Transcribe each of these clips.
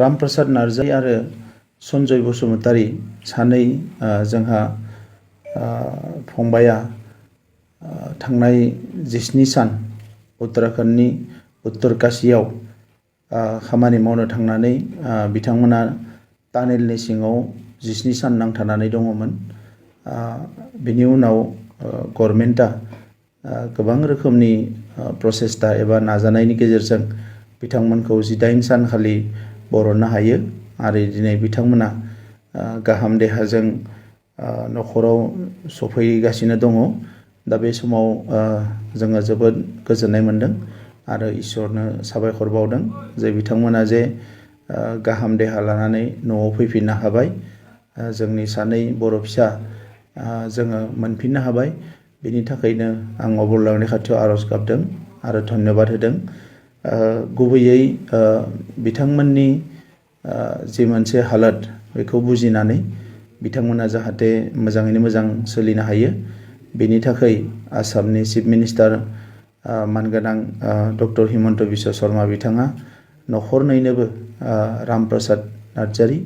रामप्रसाद नार्जारी आरो सनजय बसुमतारी सानै जोंहा फंबाया थांनाय 17 सान उत्तराखंडनि उत्तरकाशीयाव खामानि मावनो थांनानै बिथांमोना टानेलनि सिङाव 17 सान नांथानानै दङमोन। बिनि उनाव गभर्नमेन्टआ गोबां रोखोमनि प्रसेस्टा एबा नाजानायनि गेजेरजों बिथांमोनखौ 18 सानखालि बरननो हायो आरो दिनै बिथांमोना गाहाम देहाजों न'खराव सफैगासिनो दङ। दा बे समाव जोङो जोबोद गोजोननाय मोनदों आरो इसोरनो साबायखर बावदों जे बिथांमोना जे गाहाम देहा लानानै न'आव फैफिननो हाबाय। जोंनि सानै बर' फिसा जोङो मोनफिननो हाबाय। बेनि थाखायनो आं अबंलावरिनि खाथियाव आर'ज गाबदों आरो धन्यबाद होदों। गुबैयै बिथांमोननि जि मोनसे हालोद बेखौ बुजिनानै बिथांमोना जाहाथे मोजाङैनो मोजां सोलिनो हायो बेनि थाखाय आसामनि चिफ मिनिस्टार मानगोनां डक्टर हिमन्त बिश्व शर्मा बिथाङा न'खरनैनोबो रामप्रसाद नार्जारी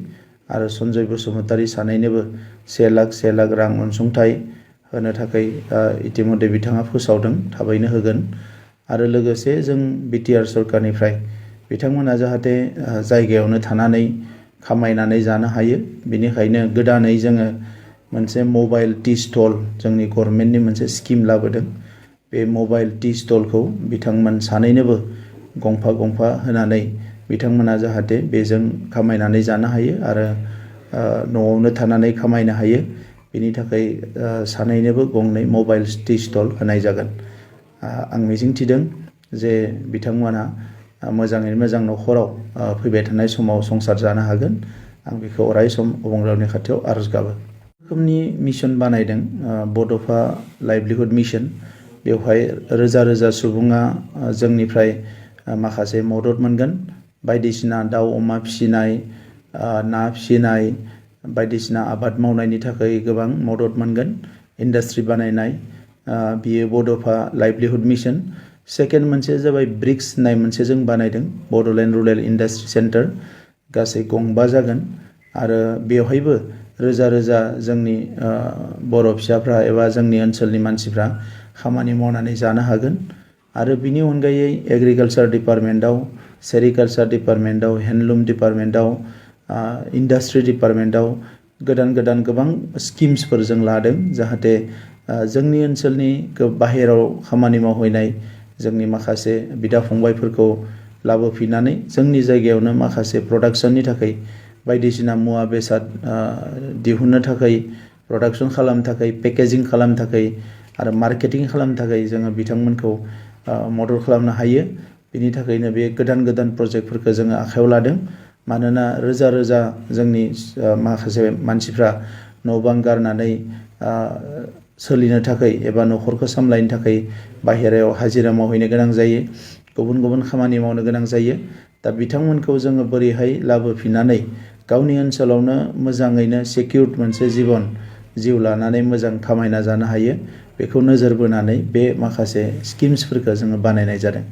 आरो सनजय बसुमतारी सानैनोबो 1 लाख रां अनसुंथाइ होनो थाखाय इतिमध्य बिथाङा फोसावदों, थाबैनो होगोन। आरो लोगोसे जों बिटिआर सरकारनिफ्राय बिथांमोना जाहाथे जायगायावनो थानानै खामायनानै जानो हायो बेनिखायनो गोदानै जोङो मोनसे मबाइल टि स्टल जोंनि गभर्नमेन्टनि मोनसे स्किम लाबोदों। बे मबाइल टि स्टलखौ बिथांमोन सानैनोबो गंफा होनानै बिथांमोना जाहाथे बेजों खामायनानै जानो हायो आरो न'आवनो थानानै खामायनो हायो बेनि थाखाय सानैनोबो गंनै मबाइल टि स्टल होनाय जागोन। आं मिजिंथिदों जे बिथांमोना मोजाङैनो मोजां न'खराव फैबाय थानाय समाव संसार जानो हागोन। आं बेखौ अरायसम अबंलावरिनि खाथियाव आर'ज गाबो। रोखोमनि मिशन बानायदों बड'फा लाइभलिहुड मिशन। बेवहाय रोजा सुबुङा जोंनिफ्राय माखासे मदद मोनगोन। बायदिसिना दाउ अमा फिसिनाय, ना फिसिनाय, बायदिसिना आबाद मावनायनि थाखाय गोबां मदद मोनगोन। इन्डास्ट्रि बानायनाय बियो बड'फा लाइभलिहुड मिशन। सेकेन्ड मोनसे जाबाय ब्रिक्स होननाय मोनसे जों बानायदों, बड'लेण्ड रुरेल इन्डास्ट्रि सेन्टार। गासै 2 जागोन आरो बेवहायबो रोजा जोंनि बर' फिसाफ्रा एबा जोंनि ओनसोलनि मानसिफ्रा खामानि मावनानै जानो हागोन। आरो बिनि अनगायै एग्रिकालसार डिपार्टमेन्टआव, सेरिकालसार डिपार्टमेन्टआव, हेन्डलुम डिपार्टमेन्टआव, इन्डास्ट्रि डिपार्टमेन्टआव गोदान गोबां स्किम्सफोर जों लादों जाहाथे जोंनि ओनसोलनि बाहेराव खामानि मावहैनाय जोंनि माखासे बिदा फंबायफोरखौ लाबोफिननानै जोंनि जायगायावनो माखासे प्रडाक्शननि थाखाय बायदिसिना मुवा बेसाद दिहुननो थाखाय, प्रडाक्शन खालामनो थाखाय, पेकेजिं खालामनो थाखाय आरो मार्केटिं खालामनो थाखाय जोङो बिथांमोनखौ मदद खालामनो हायो। बिनि थाखायनो बे गोदान प्रजेक्टफोरखौ जोङो आखायाव लादों। मानोना रोजा जोंनि माखासे मानसिफ्रा न' बां गारनानै सोलिनो थाखाय एबा न'खरखौ सामलायनो थाखाय बाहेरायाव हाजिरा मावहैनो गोनां जायो, गुबुन खामानि मावनो गोनां जायो। दा बिथांमोनखौ जोङो बोरैहाय लाबोफिननानै गावनि ओनसोलावनो मोजाङैनो सिकिउर्ड मोनसे जिउ लानानै मोजां खामायना जानो हायो बेखौ नोजोर बोनानै बे माखासे स्किम्सफोरखौ जोङो बानायनाय जादों।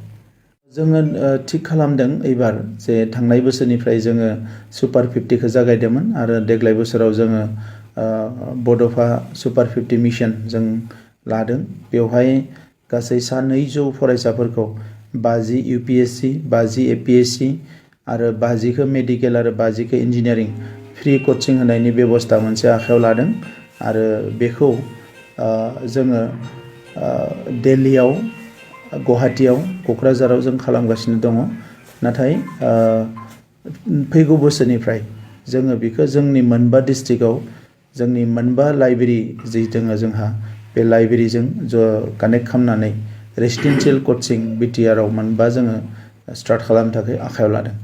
जोङो थिग खालामदों एबार जे थांनाय बोसोरनिफ्राय जोङो सुपार 50खौ जागायदोंमोन आरो देग्लाय बोसोराव जोङो बड'फा सुपार 50 मिशन जों लादों। बेवहाय गासै 200 फरायसाफोरखौ 50 UPSC, 50 APSC आरो 50खौ मेडिकेल आरो 50खौ इन्जिनियारिं फ्रि कचिं होनायनि बेबस्था मोनसे आखायाव लादों। आरो बेखौ जोङो दिल्लीयाव, गुवाहाटीयाव, क'क्राझाराव जों खालामगासिनो दङ। नाथाय फैगौ बोसोरनिफ्राय जोङो बेखौ जोंनि 4 डिस्ट्रिक्टआव जोंनि 4 लाइब्रेरि जि दङ जोंहा बे लाइब्रेरिजों कानेक्ट खालामनानै रेसिडेन्सियेल कचिं बिटिआरआव 4 जोङो स्टार्ट खालामनो थाखाय आखायाव लादों।